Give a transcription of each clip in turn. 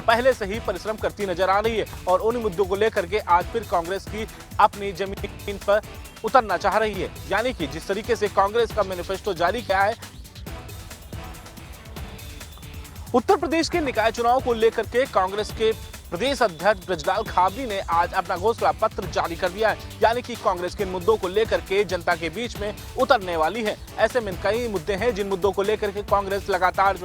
पहले से ही परिश्रम करती नजर आ रही है और उन्हीं मुद्दों को लेकर के आज फिर कांग्रेस की अपनी जमीन पर उतरना चाह रही है। यानी कि जिस तरीके से कांग्रेस का मैनिफेस्टो जारी किया है, उत्तर प्रदेश के निकाय चुनाव को लेकर के कांग्रेस के प्रदेश अध्यक्ष ब्रजलाल खाबरी ने आज अपना घोषणा पत्र जारी कर दिया है। यानी कि कांग्रेस के मुद्दों को लेकर के जनता के बीच में उतरने वाली है। ऐसे में कई मुद्दे हैं जिन मुद्दों को लेकर के कांग्रेस लगातार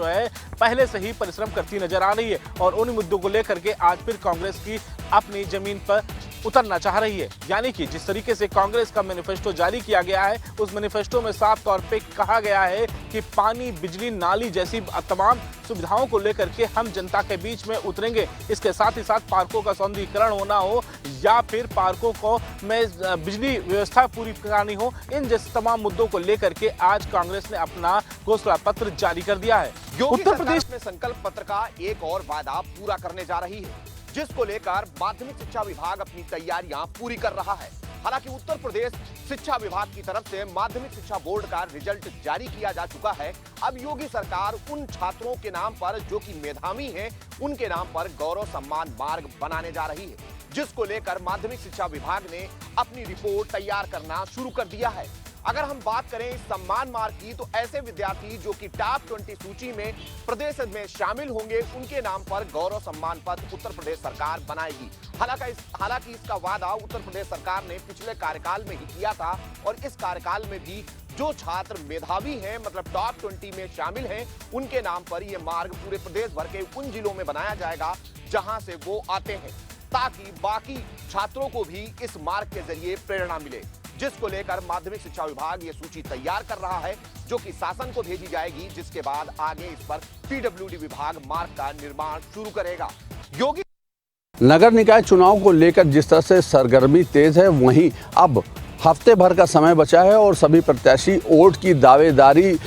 पहले से ही परिश्रम करती नजर आ रही है और उन्हीं मुद्दों को लेकर के आज फिर कांग्रेस की अपनी जमीन पर उतरना चाह रही है। यानी कि जिस तरीके से कांग्रेस का मैनिफेस्टो जारी किया गया है, उस मैनिफेस्टो में साफ तौर पे कहा गया है कि पानी, बिजली, नाली जैसी तमाम सुविधाओं को लेकर के हम जनता के बीच में उतरेंगे। इसके साथ ही साथ पार्कों का सौंदर्यीकरण होना हो या फिर पार्कों को में बिजली व्यवस्था पूरी करानी हो, इन जैसे तमाम मुद्दों को लेकर के आज कांग्रेस ने अपना घोषणा पत्र जारी कर दिया है। उत्तर प्रदेश में संकल्प पत्र का एक और वादा पूरा करने जा रही है, जिसको लेकर माध्यमिक शिक्षा विभाग अपनी तैयारियां पूरी कर रहा है। हालांकि उत्तर प्रदेश शिक्षा विभाग की तरफ से माध्यमिक शिक्षा बोर्ड का रिजल्ट जारी किया जा चुका है। अब योगी सरकार उन छात्रों के नाम पर जो कि मेधावी हैं, उनके नाम पर गौरव सम्मान मार्ग बनाने जा रही है, जिसको लेकर माध्यमिक शिक्षा विभाग ने अपनी रिपोर्ट तैयार करना शुरू कर दिया है। अगर हम बात करें इस सम्मान मार्ग की, तो ऐसे विद्यार्थी जो कि टॉप 20 सूची में प्रदेश में शामिल होंगे, उनके नाम पर गौरव सम्मान पत्र उत्तर प्रदेश सरकार बनाएगी। हालांकि इसका वादा उत्तर प्रदेश सरकार ने पिछले कार्यकाल में ही किया था और इस कार्यकाल में भी जो छात्र मेधावी हैं, मतलब टॉप 20 में शामिल हैं, उनके नाम पर यह मार्ग पूरे प्रदेश भर के उन जिलों में बनाया जाएगा जहां से वो आते हैं, ताकि बाकी छात्रों को भी इस मार्ग के जरिए प्रेरणा मिले, जिसको लेकर माध्यमिक शिक्षा विभाग ये सूची तैयार कर रहा है, जो कि शासन को भेजी जाएगी, जिसके बाद आगे इस पर पीडब्ल्यूडी विभाग मार्ग का निर्माण शुरू करेगा। योगी नगर निकाय चुनाव को लेकर जिस तरह से सरगर्मी तेज है, वहीं अब हफ्ते भर का समय बचा है और सभी प्रत्याशी वोट की दावेदारी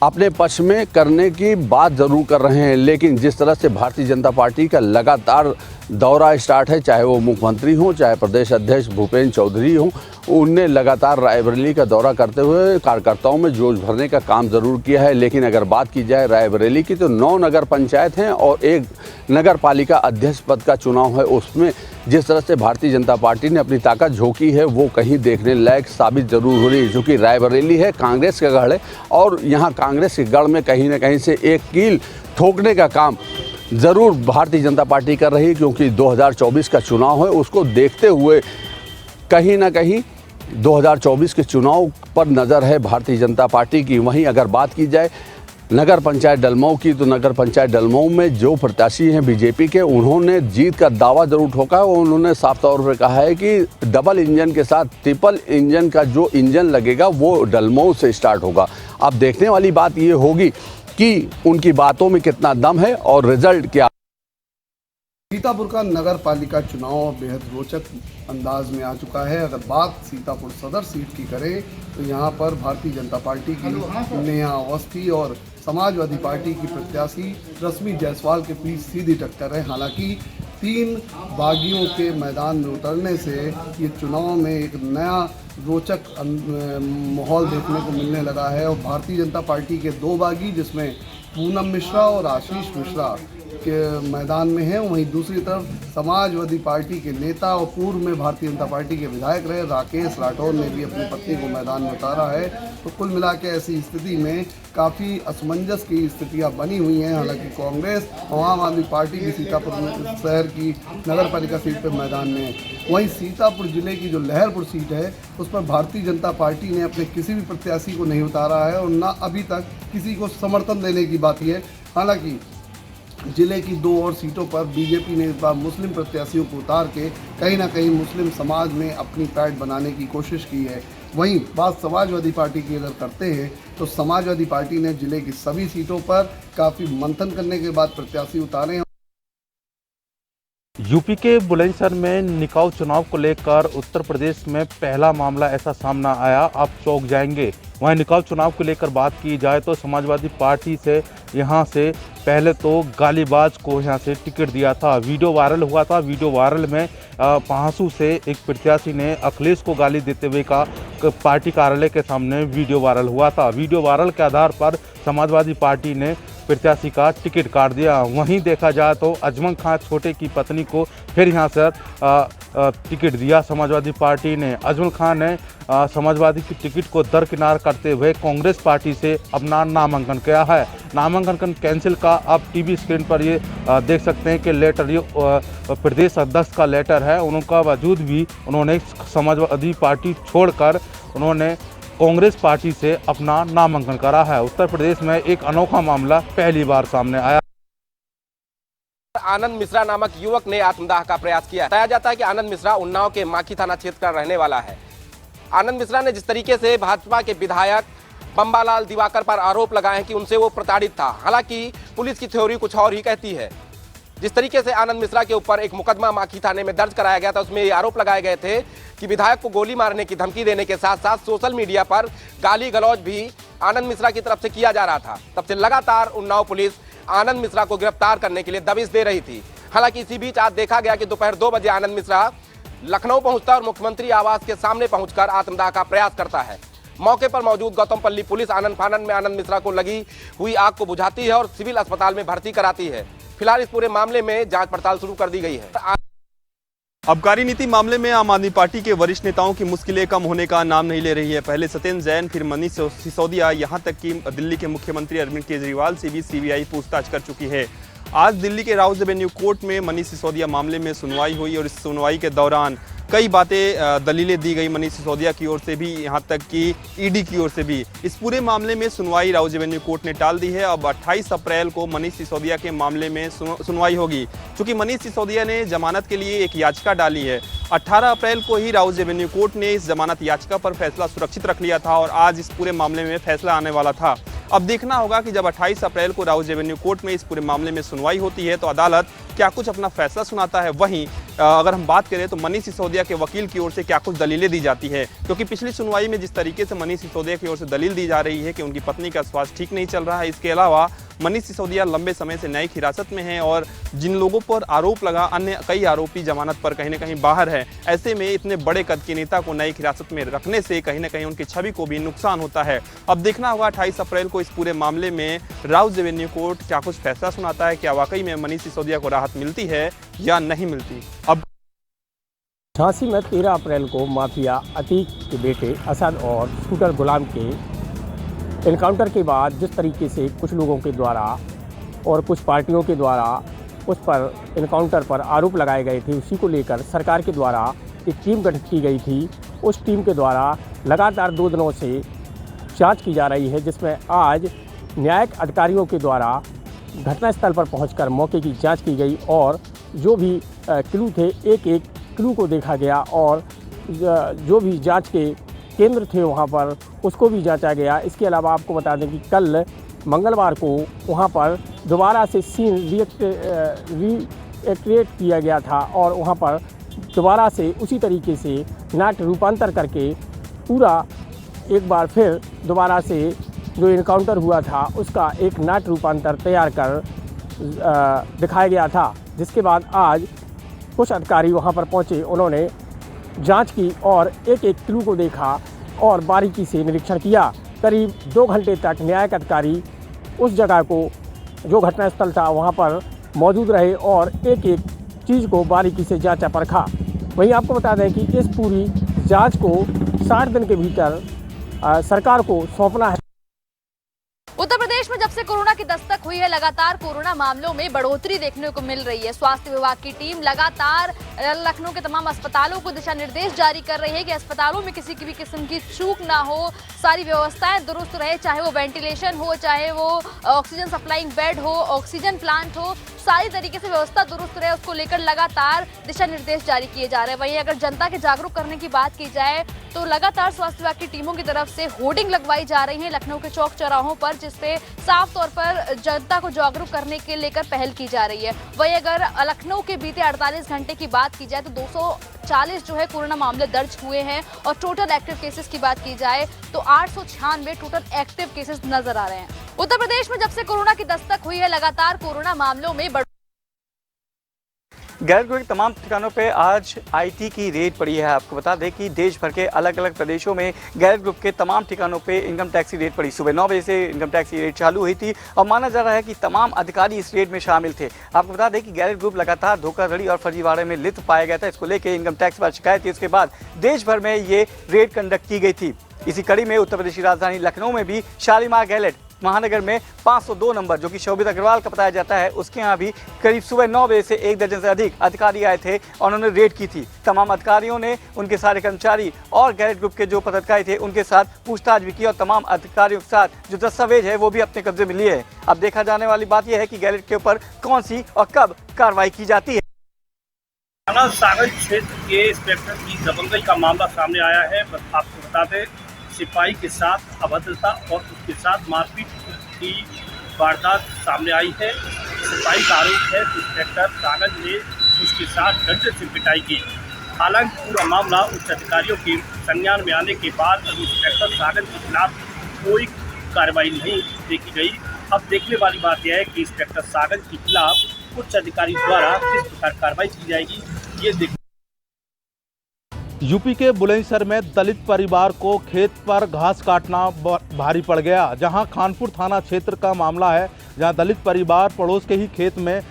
अपने पक्ष में करने की बात जरूर कर रहे हैं। लेकिन जिस तरह से भारतीय जनता पार्टी का लगातार दौरा स्टार्ट है, चाहे वो मुख्यमंत्री हों, चाहे प्रदेश अध्यक्ष भूपेंद्र चौधरी हों, उनने लगातार रायबरेली का दौरा करते हुए कार्यकर्ताओं में जोश भरने का काम ज़रूर किया है। लेकिन अगर बात की जाए रायबरेली की, तो 9 नगर पंचायत हैं और एक नगर पालिका अध्यक्ष पद का चुनाव है। उसमें जिस तरह से भारतीय जनता पार्टी ने अपनी ताकत झोंकी है, वो कहीं देखने लायक साबित जरूर हो रही है, क्योंकि रायबरेली है कांग्रेस का गढ़ है और यहाँ कांग्रेस के गढ़ में कहीं ना कहीं से एक कील ठोकने का काम ज़रूर भारतीय जनता पार्टी कर रही है, क्योंकि 2024 का चुनाव है, उसको देखते हुए कहीं ना कहीं 2024 के चुनाव पर नज़र है भारतीय जनता पार्टी की। वहीं अगर बात की जाए नगर पंचायत डलमऊ की, तो नगर पंचायत डलमऊ में जो प्रत्याशी हैं बीजेपी के, उन्होंने जीत का दावा जरूर ठोका है। उन्होंने साफ तौर पर कहा है कि डबल इंजन के साथ ट्रिपल इंजन का जो इंजन लगेगा वो डलमऊ से स्टार्ट होगा। अब देखने वाली बात ये होगी कि उनकी बातों में कितना दम है और रिजल्ट क्या। सीतापुर का नगर पालिका चुनाव बेहद रोचक अंदाज में आ चुका है। अगर बात सीतापुर सदर सीट की करें, तो यहाँ पर भारतीय जनता पार्टी की नेहा अवस्थी और समाजवादी पार्टी की प्रत्याशी रश्मि जायसवाल के बीच सीधी टक्कर है। हालांकि 3 बागियों के मैदान में उतरने से ये चुनाव में एक नया रोचक माहौल देखने को मिलने लगा है और भारतीय जनता पार्टी के 2 बागी, जिसमें पूनम मिश्रा और आशीष मिश्रा के मैदान में है, वहीं दूसरी तरफ समाजवादी पार्टी के नेता और पूर्व में भारतीय जनता पार्टी के विधायक रहे राकेश राठौर ने भी अपनी पत्नी को मैदान में उतारा है। तो कुल मिला के ऐसी स्थिति में काफ़ी असमंजस की स्थितियां बनी हुई हैं। हालांकि कांग्रेस और आम आदमी पार्टी भी सीतापुर शहर की नगर पालिका सीट पर मैदान में है। वहीं सीतापुर जिले की जो लहरपुर सीट है, उस पर भारतीय जनता पार्टी ने अपने किसी भी प्रत्याशी को नहीं उतारा है और न अभी तक किसी को समर्थन देने की बात है। हालांकि जिले की 2 और सीटों पर बीजेपी ने इस बार मुस्लिम प्रत्याशियों को उतार के कहीं ना कहीं मुस्लिम समाज में अपनी पैठ बनाने की कोशिश की है। वहीं बात समाजवादी पार्टी की अगर करते हैं, तो समाजवादी पार्टी ने जिले की सभी सीटों पर काफ़ी मंथन करने के बाद प्रत्याशी उतारे हैं। यूपी के बुलंदशहर में निकाय चुनाव को लेकर उत्तर प्रदेश में पहला मामला ऐसा सामना आया, आप चौंक जाएंगे। वहीं निकाय चुनाव को लेकर बात की जाए तो समाजवादी पार्टी से यहाँ से पहले तो गालीबाज को यहाँ से टिकट दिया था। वीडियो वायरल हुआ था। वीडियो वायरल में पहासू से एक प्रत्याशी ने अखिलेश को गाली देते हुए का पार्टी कार्यालय के सामने वीडियो वायरल हुआ था। वीडियो वायरल के आधार पर समाजवादी पार्टी ने प्रत्याशी का टिकट काट दिया। वहीं देखा जाए तो अजमल खान छोटे की पत्नी को फिर यहाँ से टिकट दिया समाजवादी पार्टी ने। अजमल खान ने समाजवादी की टिकट को दरकिनार करते हुए कांग्रेस पार्टी से अपना नामांकन किया है। नामांकन कैंसिल का आप टीवी स्क्रीन पर ये देख सकते हैं कि लेटर ये प्रदेश अध्यक्ष का लेटर है। उनका बावजूद भी उन्होंने समाजवादी पार्टी छोड़कर उन्होंने कांग्रेस पार्टी से अपना नामांकन करा है। उत्तर प्रदेश में एक अनोखा मामला पहली बार सामने आया। आनंद मिश्रा नामक युवक ने आत्मदाह का प्रयास किया। बताया जाता है कि आनंद मिश्रा उन्नाव के माखी थाना क्षेत्र का रहने वाला है। आनंद मिश्रा ने जिस तरीके से भाजपा के विधायक बम्बालाल दिवाकर पर आरोप लगाए हैं कि उनसे वो प्रताड़ित था, हालांकि पुलिस की थ्योरी कुछ और ही कहती है। जिस तरीके से आनंद मिश्रा के ऊपर एक मुकदमा माखी थाने में दर्ज कराया गया था, उसमें ये आरोप लगाए गए थे कि विधायक को गोली मारने की धमकी देने के साथ साथ सोशल मीडिया पर गाली गलौज भी आनंद मिश्रा की तरफ से किया जा रहा था। तब से लगातार उन्नाव पुलिस आनंद मिश्रा को गिरफ्तार करने के लिए दबिश दे रही थी। हालांकि इसी बीच आज देखा गया कि दोपहर 2 बजे आनंद मिश्रा लखनऊ पहुंचता और मुख्यमंत्री आवास के सामने पहुंचकर आत्मदाह का प्रयास करता है। मौके पर मौजूद गौतमपल्ली पुलिस आनंद फानन में आनंद मिश्रा को लगी हुई आग को बुझाती है और सिविल अस्पताल में भर्ती कराती है। फिलहाल इस पूरे मामले में जांच पड़ताल शुरू कर दी गई है। आबकारी नीति मामले में आम आदमी पार्टी के वरिष्ठ नेताओं की मुश्किलें कम होने का नाम नहीं ले रही है। पहले सत्येंद्र जैन, फिर मनीष सिसोदिया, यहां तक कि दिल्ली के मुख्यमंत्री अरविंद केजरीवाल से भी सीबीआई पूछताछ कर चुकी है। आज दिल्ली के राउज एवेन्यू कोर्ट में मनीष सिसोदिया मामले में सुनवाई हुई और इस सुनवाई के दौरान कई बातें दलीलें दी गई मनीष सिसोदिया की ओर से भी, यहां तक कि ईडी की ओर से भी। इस पूरे मामले में सुनवाई राउज एवेन्यू कोर्ट ने टाल दी है। अब 28 अप्रैल को मनीष सिसोदिया के मामले में सुनवाई होगी। चूंकि मनीष सिसोदिया ने जमानत के लिए एक याचिका डाली है, 18 अप्रैल को ही राउज एवेन्यू कोर्ट ने इस जमानत याचिका पर फैसला सुरक्षित रख लिया था और आज इस पूरे मामले में फैसला आने वाला था। अब देखना होगा कि जब 28 अप्रैल को राउज एवेन्यू कोर्ट में इस पूरे मामले में सुनवाई होती है तो अदालत क्या कुछ अपना फैसला सुनाता है। वहीं अगर हम बात करें तो मनीष सिसोदिया के वकील की ओर से क्या कुछ दलीलें दी जाती है, क्योंकि पिछली सुनवाई में जिस तरीके से मनीष सिसोदिया की ओर से दलील दी जा रही है कि उनकी पत्नी का स्वास्थ्य ठीक नहीं चल रहा है। इसके अलावा मनीष सिसोदिया लंबे समय से न्यायिक हिरासत में हैं और जिन लोगों पर आरोप लगा अन्य कई आरोपी जमानत पर कहीं न कहीं बाहर है। ऐसे में इतने बड़े कद के नेता को न्यायिक हिरासत में रखने से कहीं न कहीं उनकी छवि को भी नुकसान होता है। अब देखना होगा 28 अप्रैल को इस पूरे मामले में राउज एवेन्यू कोर्ट क्या कुछ फैसला सुनाता है, क्या वाकई में मनीष सिसोदिया को राहत मिलती है या नहीं मिलती। अब झांसी में 13 अप्रैल को माफिया अतीक के बेटे असद और शूटर गुलाम के इनकाउंटर के बाद जिस तरीके से कुछ लोगों के द्वारा और कुछ पार्टियों के द्वारा उस पर इनकाउंटर पर आरोप लगाए गए थे, उसी को लेकर सरकार के द्वारा एक टीम गठित की गई थी। उस टीम के द्वारा लगातार 2 दिनों से जांच की जा रही है, जिसमें आज न्यायिक अधिकारियों के द्वारा घटनास्थल पर पहुंचकर मौके की जांच की गई और जो भी क्लू थे एक एक क्लू को देखा गया और जो भी जांच के केंद्र थे वहां पर उसको भी जांचा गया। इसके अलावा आपको बता दें कि कल मंगलवार को वहां पर दोबारा से सीन रीएक्टिवेट किया गया था और वहां पर दोबारा से उसी तरीके से नाट्य रूपांतर करके पूरा एक बार फिर दोबारा से जो इनकाउंटर हुआ था उसका एक नाट्य रूपांतर तैयार कर दिखाया गया था। जिसके बाद आज कुछ अधिकारी वहां पर पहुंचे, उन्होंने जांच की और एक एक क्लू को देखा और बारीकी से निरीक्षण किया। करीब 2 घंटे तक न्यायिक अधिकारी उस जगह को जो घटनास्थल था वहां पर मौजूद रहे और एक एक चीज़ को बारीकी से जांचा परखा। वहीं आपको बता दें कि इस पूरी जांच को 60 दिन के भीतर सरकार को सौंपना है। उत्तर प्रदेश में जब से कोरोना की दस्तक हुई है, लगातार कोरोना मामलों में बढ़ोतरी देखने को मिल रही है। स्वास्थ्य विभाग की टीम लगातार लखनऊ के तमाम अस्पतालों को दिशा निर्देश जारी कर रही है कि अस्पतालों में किसी भी किस्म की चूक ना हो, सारी व्यवस्थाएं दुरुस्त रहे, चाहे वो वेंटिलेशन हो, चाहे वो ऑक्सीजन सप्लाइंग बेड हो, ऑक्सीजन प्लांट हो, सारी तरीके से व्यवस्था दुरुस्त रहे, उसको लेकर लगातार दिशा निर्देश जारी किए जा रहे हैं। वहीं अगर जनता के जागरूक करने की बात की जाए तो लगातार स्वास्थ्य विभाग की टीमों की तरफ से होर्डिंग लगवाई जा रही है लखनऊ के चौक चौराहों पर, जिसपे साफ तौर पर जनता को जागरूक करने के लेकर पहल की जा रही है। वहीं अगर लखनऊ के बीते 48 घंटे की बात की जाए तो 240 जो है कोरोना मामले दर्ज हुए हैं और टोटल एक्टिव केसेस की बात की जाए तो 896 टोटल एक्टिव केसेस नजर आ रहे हैं। उत्तर प्रदेश में जब से कोरोना की दस्तक हुई है, लगातार कोरोना मामलों में गैर ग्रुप के तमाम ठिकानों पे आज आईटी की रेड पड़ी है। आपको बता दें कि देश भर के अलग अलग प्रदेशों में गैर ग्रुप के तमाम ठिकानों पे इनकम टैक्स की रेड पड़ी। सुबह 9 बजे से इनकम टैक्स की रेड चालू हुई थी और माना जा रहा है कि तमाम अधिकारी इस रेड में शामिल थे। आपको बता दें कि गैर ग्रुप लगातार धोखाधड़ी और फर्जीवाड़े में लिप्त पाया गया था। इसको लेकर इनकम टैक्स पर शिकायत थी, उसके बाद देश भर में ये रेड कंडक्ट की गई थी। इसी कड़ी में उत्तर प्रदेश की राजधानी लखनऊ में भी शालीमार गैलेट महानगर में 502 नंबर जो कि शोभित अग्रवाल का बताया जाता है, उसके यहाँ भी करीब सुबह 9 बजे से 1 दर्जन से अधिक अधिकारी आए थे और उन्होंने रेड की थी। तमाम अधिकारियों ने उनके सारे कर्मचारी और गैरेट ग्रुप के जो पदाधिकारी थे उनके साथ पूछताछ भी की और तमाम अधिकारियों के साथ जो दस्तावेज है वो भी अपने कब्जे में लिए है। अब देखा जाने वाली बात यह है कि गैरेट के ऊपर कौन सी और कब कार्रवाई की जाती है। थाना सागर क्षेत्र के इंस्पेक्टर की दबंगई का मामला सामने आया है। आपको बता दें, सिपाही के साथ अभद्रता और उसके साथ मारपीट की वारदात सामने आई है। सिपाही का आरोप है कि इंस्पेक्टर सागर ने उसके साथ डंडे से पिटाई की। हालांकि पूरा मामला उच्च अधिकारियों के संज्ञान में आने के बाद इंस्पेक्टर सागर के खिलाफ कोई कार्रवाई नहीं देखी गई। अब देखने वाली बात यह है कि इंस्पेक्टर सागर के खिलाफ उच्च अधिकारी द्वारा किस प्रकार कार्रवाई की जाएगी, ये देख। यूपी के बुलंदशहर में दलित परिवार को खेत पर घास काटना भारी पड़ गया। जहां खानपुर थाना क्षेत्र का मामला है, जहां दलित परिवार पड़ोस के ही खेत में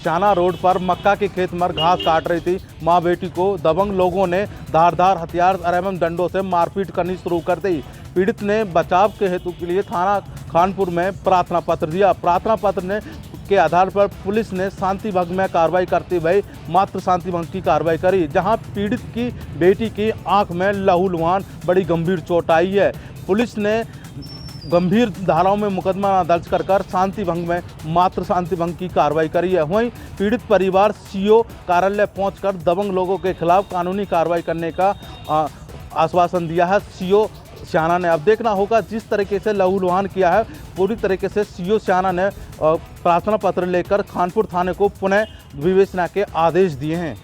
चाना रोड पर मक्का के खेत में घास काट रही थी। मां बेटी को दबंग लोगों ने धारदार हथियार एवं डंडों से मारपीट करनी शुरू कर दी। पीड़ित ने बचाव के हेतु के लिए थाना खानपुर में प्रार्थना पत्र दिया। प्रार्थना पत्र के आधार पर पुलिस ने शांति भंग में कार्रवाई करते हुए मात्र शांति भंग की कार्रवाई करी, जहां पीड़ित की बेटी की आंख में लहूलुहान बड़ी गंभीर चोट आई है। पुलिस ने गंभीर धाराओं में मुकदमा दर्ज कर शांति भंग में मात्र शांति भंग की कार्रवाई करी है। वहीं पीड़ित परिवार सीओ कार्यालय पहुंचकर दबंग लोगों के खिलाफ कानूनी कार्रवाई करने का आश्वासन दिया है। सीओ स्याना ने अब देखना होगा जिस तरीके से लहूलुहान किया है, पूरी तरीके से सीओ स्याना ने प्रार्थना पत्र लेकर खानपुर थाने को पुनः विवेचना के आदेश दिए हैं।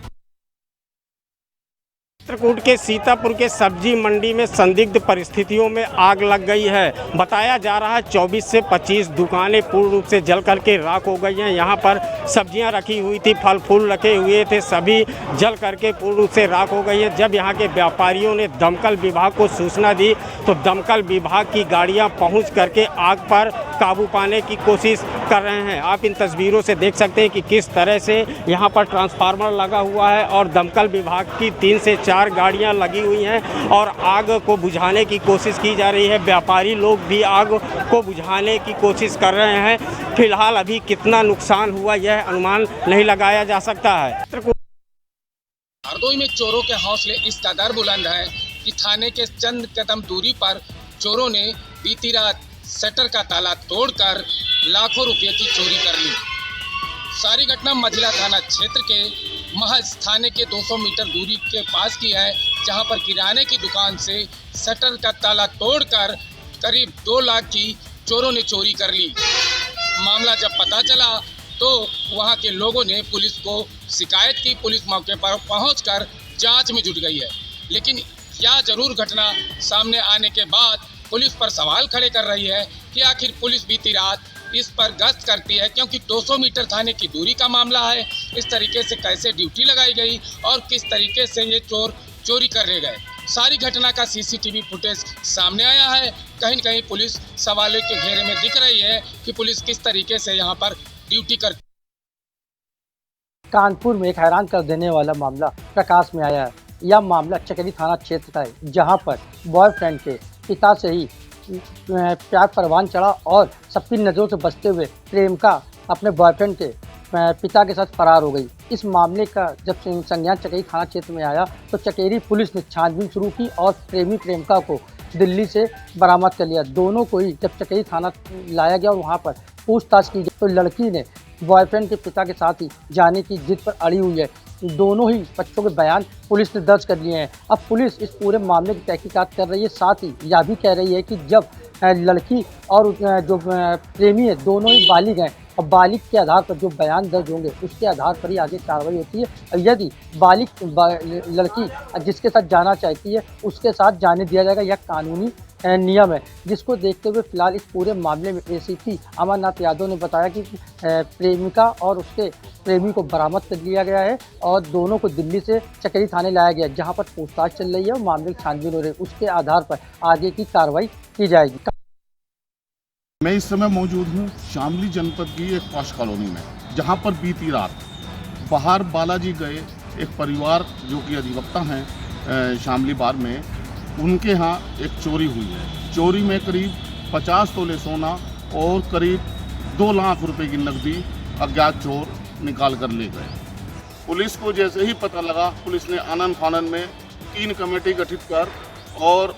चित्रकूट के सीतापुर के सब्जी मंडी में संदिग्ध परिस्थितियों में आग लग गई है। बताया जा रहा है 24 से 25 दुकानें पूर्ण रूप से जल करके राख हो गई हैं। यहाँ पर सब्जियां रखी हुई थी, फल फूल रखे हुए थे, सभी जल करके पूर्ण रूप से राख हो गई है। जब यहाँ के व्यापारियों ने दमकल विभाग को सूचना दी तो दमकल विभाग की गाड़ियाँ पहुँच करके आग पर काबू पाने की कोशिश कर रहे हैं। आप इन तस्वीरों से देख सकते हैं कि किस तरह से यहाँ पर ट्रांसफार्मर लगा हुआ है और दमकल विभाग की 3 से 4 गाड़ियां लगी हुई हैं और आग को बुझाने की कोशिश की जा रही है। व्यापारी लोग भी आग को बुझाने की कोशिश कर रहे हैं। फिलहाल अभी कितना नुकसान हुआ यह अनुमान नहीं लगाया जा सकता है। हरदोई में चोरों के हौसले इस कदर बुलंद हैं कि थाने के चंद कदम दूरी पर चोरों ने बीती रात शटर का ताला तोड़कर लाखों रुपए की चोरी कर ली। सारी घटना मझिला थाना क्षेत्र के महज थाने के 200 मीटर दूरी के पास की है, जहां पर किराने की दुकान से शटर का ताला तोड़कर करीब 2 लाख की चोरों ने चोरी कर ली। मामला जब पता चला तो वहां के लोगों ने पुलिस को शिकायत की। पुलिस मौके पर पहुंचकर जांच में जुट गई है, लेकिन यह जरूर घटना सामने आने के बाद पुलिस पर सवाल खड़े कर रही है कि आखिर पुलिस बीती रात इस पर गश्त करती है, क्योंकि 200 मीटर थाने की दूरी का मामला है। इस तरीके से कैसे ड्यूटी लगाई गई और किस तरीके से ये चोर चोरी करने गए। सारी घटना का सीसीटीवी फुटेज सामने आया है। कहीं न कहीं पुलिस सवालों के घेरे में दिख रही है कि पुलिस किस तरीके से यहाँ पर ड्यूटी करती। कानपुर में एक हैरान कर देने वाला मामला प्रकाश में आया है। यह मामला चकेरी थाना क्षेत्र का है, जहाँ पर बॉयफ्रेंड के पिता से ही प्यार परवान चढ़ा और सबकी नज़रों से बचते हुए प्रेमिका अपने बॉयफ्रेंड के पिता के साथ फरार हो गई। इस मामले का जब संज्ञान चकेरी थाना क्षेत्र में आया तो चकेरी पुलिस ने छानबीन शुरू की और प्रेमिका को दिल्ली से बरामद कर लिया। दोनों को ही जब चकेरी थाना लाया गया और वहाँ पर पूछताछ की गई तो लड़की ने बॉयफ्रेंड के पिता के साथ ही जाने की जिद पर अड़ी हुई है। दोनों ही बच्चों के बयान पुलिस ने दर्ज कर लिए हैं। अब पुलिस इस पूरे मामले की तहकीकात कर रही है। साथ ही यह भी कह रही है कि जब लड़की और जो प्रेमी है दोनों ही बालिग हैं और बालिग के आधार पर जो बयान दर्ज होंगे उसके आधार पर ही आगे कार्रवाई होती है। और यदि लड़की जिसके साथ जाना चाहती है उसके साथ जाने दिया जाएगा। यह कानूनी नियम है, जिसको देखते हुए फिलहाल इस पूरे मामले में एसीपी अमरनाथ यादव ने बताया कि प्रेमिका और उसके प्रेमी को बरामद कर लिया गया है और दोनों को दिल्ली से चकेरी थाने लाया गया, जहां पर पूछताछ चल रही है और मामले की छानबीन हो रही है। उसके आधार पर आगे की कार्रवाई की जाएगी। मैं इस समय मौजूद हूँ शामली जनपद की एक पॉश कॉलोनी में, जहाँ पर बीती रात बाहर बालाजी गए एक परिवार जो कि अधिवक्ता हैं शामली बार में, उनके यहाँ एक चोरी हुई है। चोरी में करीब 50 तोले सोना और करीब 2 लाख रुपए की नकदी अज्ञात चोर निकाल कर ले गए। पुलिस को जैसे ही पता लगा, पुलिस ने आनन फानन में 3 कमेटी गठित कर और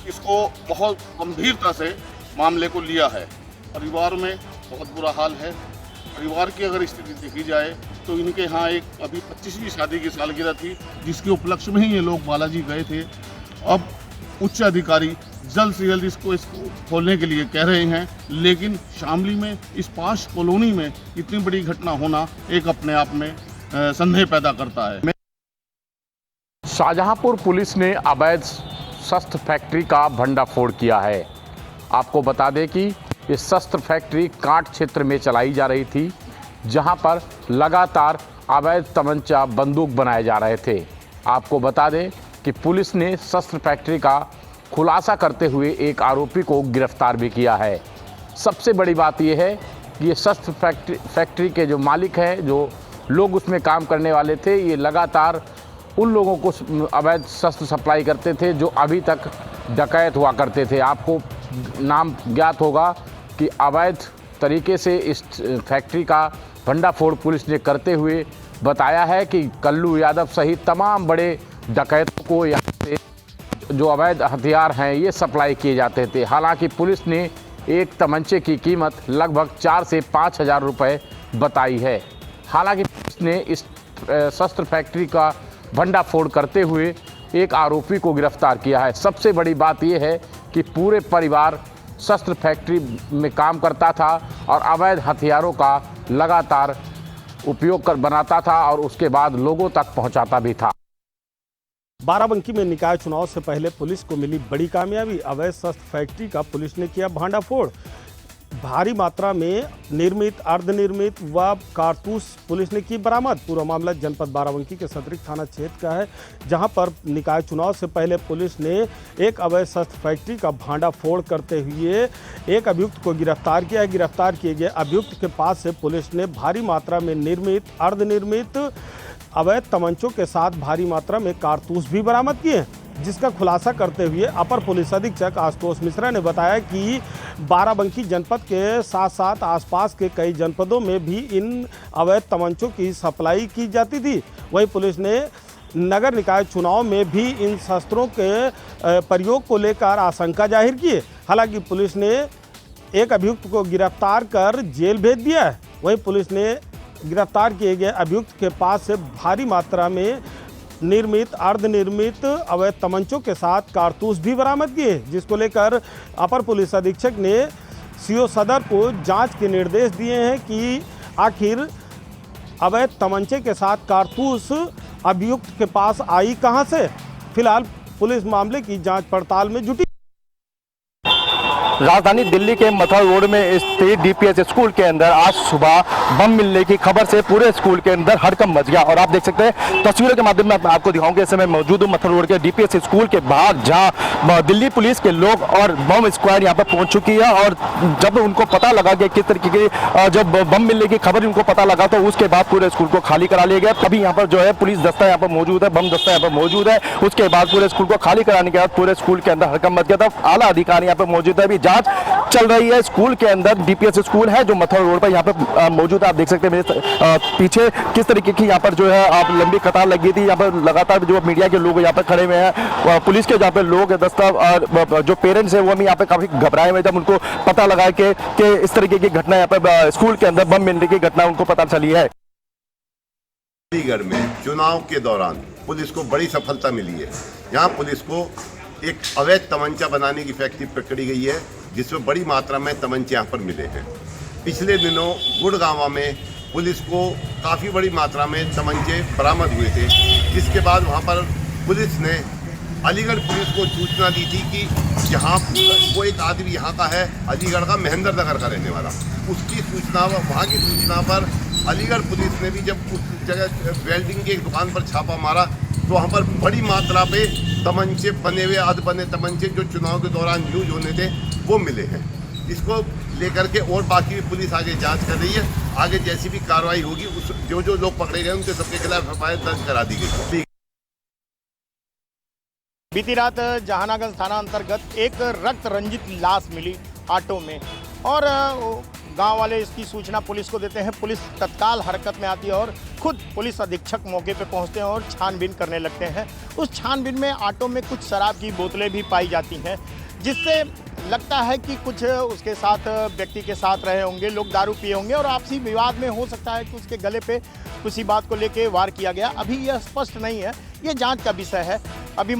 इसको बहुत गंभीरता से मामले को लिया है। परिवार में बहुत बुरा हाल है। परिवार की अगर स्थिति देखी जाए तो इनके यहाँ एक अभी 25वीं शादी की सालगिरह थी, जिसके उपलक्ष्य में ही ये लोग बालाजी गए थे। अब उच्च अधिकारी जल्द से जल्द इसको खोलने के लिए कह रहे हैं, लेकिन शामली में इस पॉश कॉलोनी में इतनी बड़ी घटना होना एक अपने आप में संदेह पैदा करता है। शाहजहांपुर पुलिस ने अवैध शस्त्र फैक्ट्री का भंडाफोड़ किया है। आपको बता दें कि ये शस्त्र फैक्ट्री कांट क्षेत्र में चलाई जा रही थी, जहां पर लगातार अवैध तमंचा बंदूक बनाए जा रहे थे। आपको बता दें कि पुलिस ने शस्त्र फैक्ट्री का खुलासा करते हुए एक आरोपी को गिरफ्तार भी किया है। सबसे बड़ी बात यह है कि ये शस्त्र फैक्ट्री के जो मालिक हैं, जो लोग उसमें काम करने वाले थे, ये लगातार उन लोगों को अवैध शस्त्र सप्लाई करते थे जो अभी तक डकैत हुआ करते थे। आपको नाम ज्ञात होगा कि अवैध तरीके से इस फैक्ट्री का भंडाफोड़ पुलिस ने करते हुए बताया है कि कल्लू यादव सहित तमाम बड़े डकैतों को यहाँ से जो अवैध हथियार हैं ये सप्लाई किए जाते थे। हालांकि पुलिस ने एक तमंचे की कीमत लगभग 4 से 5 हज़ार रुपये बताई है। हालांकि पुलिस ने इस शस्त्र फैक्ट्री का भंडाफोड़ करते हुए एक आरोपी को गिरफ्तार किया है। सबसे बड़ी बात यह है कि पूरे परिवार शस्त्र फैक्ट्री में काम करता था और अवैध हथियारों का लगातार उपयोग कर बनाता था और उसके बाद लोगों तक पहुंचाता भी था। बाराबंकी में निकाय चुनाव से पहले पुलिस को मिली बड़ी कामयाबी। अवैध शस्त्र फैक्ट्री का पुलिस ने किया भांडाफोड़। भारी मात्रा में निर्मित, अर्धनिर्मित व कारतूस पुलिस ने की बरामद। पूरा मामला जनपद बाराबंकी के सतरिक थाना क्षेत्र का है, जहां पर निकाय चुनाव से पहले पुलिस ने एक अवैध शस्त्र फैक्ट्री का भांडाफोड़ करते हुए एक अभियुक्त को गिरफ्तार किया है। गिरफ्तार किए गए अभियुक्त के पास से पुलिस ने भारी मात्रा में निर्मित, अर्धनिर्मित अवैध तमंचों के साथ भारी मात्रा में कारतूस भी बरामद किए, जिसका खुलासा करते हुए अपर पुलिस अधीक्षक आशुतोष मिश्रा ने बताया कि बाराबंकी जनपद के साथ साथ आसपास के कई जनपदों में भी इन अवैध तमंचों की सप्लाई की जाती थी। वहीं पुलिस ने नगर निकाय चुनाव में भी इन शस्त्रों के प्रयोग को लेकर आशंका जाहिर की है। हालांकि पुलिस ने एक अभियुक्त को गिरफ्तार कर जेल भेज दिया है। वहीं पुलिस ने गिरफ्तार किए गए अभियुक्त के पास से भारी मात्रा में निर्मित, अर्धनिर्मित अवैध तमंचों के साथ कारतूस भी बरामद किए, जिसको लेकर अपर पुलिस अधीक्षक ने सीओ सदर को जांच के निर्देश दिए हैं कि आखिर अवैध तमंचे के साथ कारतूस अभियुक्त के पास आई कहां से। फिलहाल पुलिस मामले की जांच पड़ताल में जुटी। राजधानी दिल्ली के मथुरा रोड में स्थित डीपीएस स्कूल के अंदर आज सुबह बम मिलने की खबर से पूरे स्कूल के अंदर हड़कंप मच गया। और आप देख सकते हैं तस्वीरों के माध्यम में आपको दिखाऊंगा। इस समय मौजूद हूं मथुरा रोड के डीपीएस स्कूल के बाहर, जहां दिल्ली पुलिस के लोग और बम स्क्वाड यहां पर पहुंच चुकी है। और जब उनको पता लगा कि किस तरीके की जब बम मिलने की खबर उनको पता लगा, तो उसके बाद पूरे स्कूल को खाली करा लिया गया। तभी यहाँ पर जो है पुलिस दस्ता यहाँ पर मौजूद है, बम दस्ता यहाँ पर मौजूद है। उसके बाद पूरे स्कूल को खाली कराने के बाद पूरे स्कूल के अंदर हड़कंप मच गया था। आला अधिकारी यहाँ पर मौजूद है, अभी जांच चल रही है। स्कूल के अंदर डीपीएस स्कूल है जो मथुरा रोड पर यहाँ पे मौजूद है। आप देख सकते हैं मेरे पीछे किस तरीके की यहाँ पर जो है आप लंबी कतार लगी थी। यहाँ पर लगातार जो मीडिया के लोग यहाँ पर खड़े हुए हैं, पुलिस के जहाँ पे लोग दस्ता और जो पेरेंट्स हैं वो भी यहाँ पे काफी घबराए हुए जब उनको पता लगा कि इस तरीके की घटना यहाँ पे स्कूल के अंदर बम मिलने की घटना उनको पता चली है। चंडीगढ़ में चुनाव के दौरान पुलिस को बड़ी सफलता मिली है। यहाँ पुलिस को एक अवैध तमंचा बनाने की फैक्ट्री पकड़ी गई है, जिसमें बड़ी मात्रा में तमंचे यहाँ पर मिले हैं। पिछले दिनों गुड़गांव में पुलिस को काफ़ी बड़ी मात्रा में तमंचे बरामद हुए थे, जिसके बाद वहाँ पर पुलिस ने अलीगढ़ पुलिस को सूचना दी थी कि यहाँ वो एक आदमी यहाँ का है, अलीगढ़ का महेंद्र नगर का रहने वाला, उसकी सूचना, वहाँ की सूचना पर अलीगढ़ पुलिस ने भी जब उस जगह वेल्डिंग की एक दुकान पर छापा मारा तो वहाँ पर बड़ी मात्रा पे तमंचे, बने हुए अध बने तमंचे जो चुनाव के दौरान यूज होने थे वो मिले हैं। इसको लेकर के और बाकी पुलिस आगे जांच कर रही है। आगे जैसी भी कार्रवाई होगी उस जो लोग पकड़े गए उनके सबके खिलाफ एफआईआर दर्ज करा दी गई। बीती रात जहानागंज थाना अंतर्गत एक रक्त रंजित लाश मिली ऑटो में और गांव वाले इसकी सूचना पुलिस को देते हैं। पुलिस तत्काल हरकत में आती है और खुद पुलिस अधीक्षक मौके पे पहुंचते हैं और छानबीन करने लगते हैं। उस छानबीन में ऑटो में कुछ शराब की बोतलें भी पाई जाती हैं, जिससे लगता है कि कुछ उसके साथ व्यक्ति के साथ रहे होंगे, लोग दारू पिए होंगे और आपसी विवाद में हो सकता है कि उसके गले पे किसी बात को लेके वार किया गया। अभी यह स्पष्ट नहीं है, ये जांच का विषय है। अभी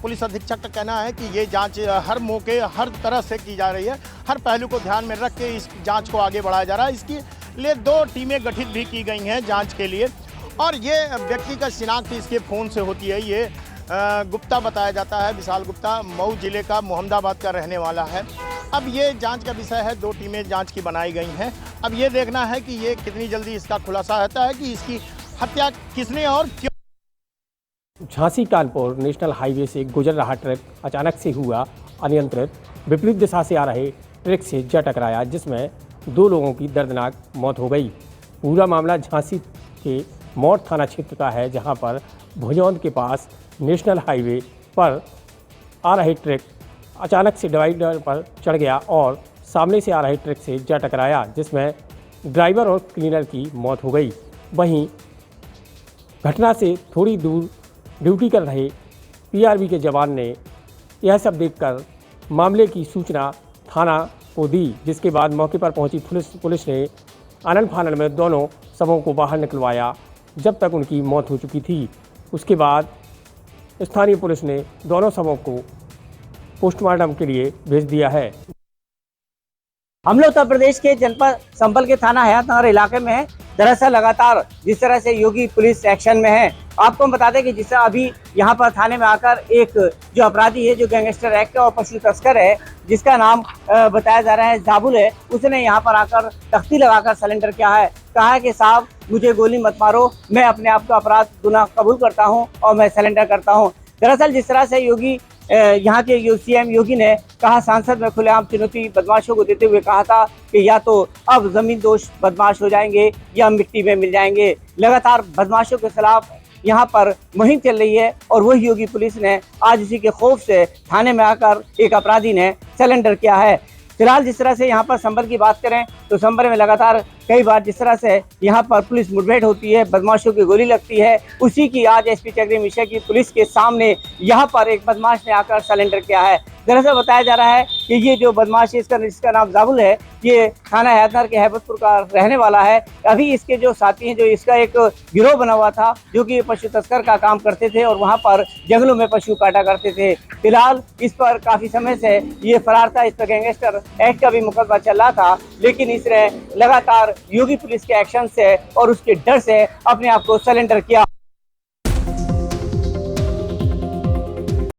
पुलिस अधीक्षक का कहना है कि ये जांच हर मौके हर तरह से की जा रही है, हर पहलू को ध्यान में रख के इस जांच को आगे बढ़ाया जा रहा है। इसके लिए 2 टीमें गठित भी की गई हैं जांच के लिए और ये व्यक्ति का शिनाख्त इसके फ़ोन से होती है। ये गुप्ता बताया जाता है, विशाल गुप्ता, मऊ जिले का मोहम्मदाबाद का रहने वाला है। अब ये जांच का विषय है, 2 टीमें जांच की बनाई गई हैं। अब ये देखना है कि ये कितनी जल्दी इसका खुलासा होता है कि इसकी हत्या किसने और क्यों। झांसी कानपुर नेशनल हाईवे से गुजर रहा ट्रक अचानक से हुआ अनियंत्रित, विपरीत दिशा से आ रहे ट्रक से जा टकराया, जिसमें 2 लोगों की दर्दनाक मौत हो गई। पूरा मामला झांसी के मौड़ थाना क्षेत्र का है, जहां पर भुजौंद के पास नेशनल हाईवे पर आ रहे ट्रक अचानक से डिवाइडर पर चढ़ गया और सामने से आ रहे ट्रक से जा टकराया, जिसमें ड्राइवर और क्लीनर की मौत हो गई। वहीं घटना से थोड़ी दूर ड्यूटी कर रहे पीआरबी के जवान ने यह सब देखकर मामले की सूचना थाना को दी, जिसके बाद मौके पर पहुंची पुलिस ने आनन फानन में दोनों शवों को बाहर निकलवाया, जब तक उनकी मौत हो चुकी थी। उसके बाद स्थानीय पुलिस ने दोनों शवों को पोस्टमार्टम के लिए भेज दिया है। हम लोग उत्तर प्रदेश के जनपद संभल के थाना हयातनगर इलाके में है। दरअसल लगातार जिस तरह से योगी पुलिस एक्शन में है, आपको हम बता दें कि जिस तरह अभी यहाँ पर थाने में आकर एक जो अपराधी है, जो गैंगस्टर एक्ट और पशु तस्कर है, जिसका नाम बताया जा रहा है जाबुल है, उसने यहाँ पर आकर तख्ती लगाकर सरेंडर किया है। कहा है कि साहब मुझे गोली मत मारो, मैं अपने आप का अपराध गुनाह कबूल करता हूँ और मैं सरेंडर करता हूँ। दरअसल जिस तरह से योगी यहाँ के सीएम योगी ने कहा, सांसद में खुलेआम चुनौती बदमाशों को देते हुए कहा था कि या तो अब जमीन दोष बदमाश हो जाएंगे या मिट्टी में मिल जाएंगे। लगातार बदमाशों के खिलाफ यहाँ पर मुहिम चल रही है और वही योगी पुलिस ने आज इसी के खौफ से थाने में आकर एक अपराधी ने सरेंडर किया है। फिलहाल जिस तरह से यहाँ पर संभल की बात करें तो संभल में लगातार कई बार जिस तरह से यहाँ पर पुलिस मुठभेड़ होती है, बदमाशों की गोली लगती है, उसी की आज एसपी चक्री मिश्रा की पुलिस के सामने यहाँ पर एक बदमाश ने आकर सरेंडर किया है। दरअसल बताया जा रहा है कि ये जो बदमाश है, इसका नाम जाबुल है, ये थाना हयातनगर के हैबतपुर का रहने वाला है। अभी इसके जो साथी हैं, जो इसका एक गिरोह बना हुआ था, जो कि पशु तस्कर का काम करते थे और वहाँ पर जंगलों में पशु काटा करते थे। फिलहाल इस पर काफी समय से ये फरार था, इस पर गैंगस्टर एक्ट का भी मुकदमा चल रहा था, लेकिन इसने लगातार योगी पुलिस के एक्शन से और उसके डर से अपने आप को सरेंडर किया।